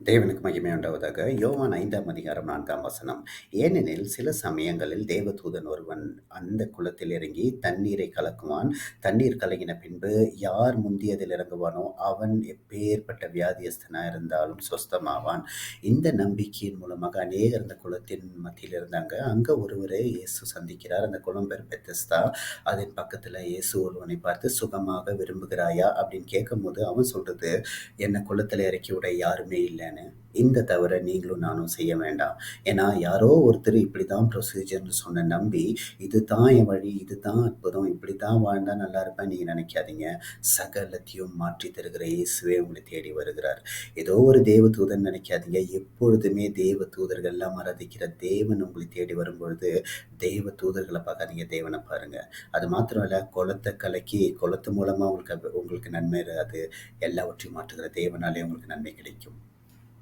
தேவனுக்கு மகிமை உண்டாவதாக. யோவான் 5ஆம் அதிகாரம் 4ஆம் வசனம். ஏனெனில் சில சமயங்களில் தேவதூதன் ஒருவன் அந்த குளத்தில் இறங்கி தண்ணீரை கலக்குவான். தண்ணீர் கலங்கின பின்பு யார் முந்தி அதில் இறங்குவானோ அவன் எப்பேற்பட்ட வியாதியஸ்தனா இருந்தாலும் சொஸ்தமாவான். இந்த நம்பிக்கையின் மூலமாக அநேகர் அந்த குளத்தின் மத்தியில் இருந்தாங்க. அங்க ஒருவரை இயேசு சந்திக்கிறார். அந்த குளம் பேர் பெத்தஸ்தா. அதன் பக்கத்துல இயேசு ஒருவனை பார்த்து சுகமாக விரும்புகிறாயா அப்படின்னு கேட்கும்போது அவன் சொல்றது, என்னை குளத்துல இறக்கி விட யாருமே இல்லைன்னு. இந்த தவிர நீங்களும் நானும் செய்ய வேண்டாம். ஏன்னா யாரோ ஒருத்தர் இப்படிதான் ப்ரொசீஜர்னு சொன்ன நம்பி இதுதான் என் வழி, இதுதான் அற்புதம், இப்படித்தான் வாழ்ந்தா நல்லா இருப்பேன் நீங்க நினைக்காதீங்க. சகலத்தையும் மாற்றி தருகிற இயேசுவே உங்களை தேடி வருகிறார். ஏதோ ஒரு தேவ தூதன் நினைக்காதீங்க. எப்பொழுதுமே தேவ தூதர்கள் எல்லாம் ஆராதிக்கிற தேவன் உங்களை தேடி வரும்பொழுது தெய்வ தூதர்களை பார்க்காதீங்க, தேவனை பாருங்க. அது மாத்திரம் இல்ல, குளத்தை கலக்கி குளத்து மூலமா உங்களுக்கு உங்களுக்கு நன்மை இராது. எல்லாவற்றையும் மாற்றுகிற தேவனாலே உங்களுக்கு நன்மை கிடைக்கும்.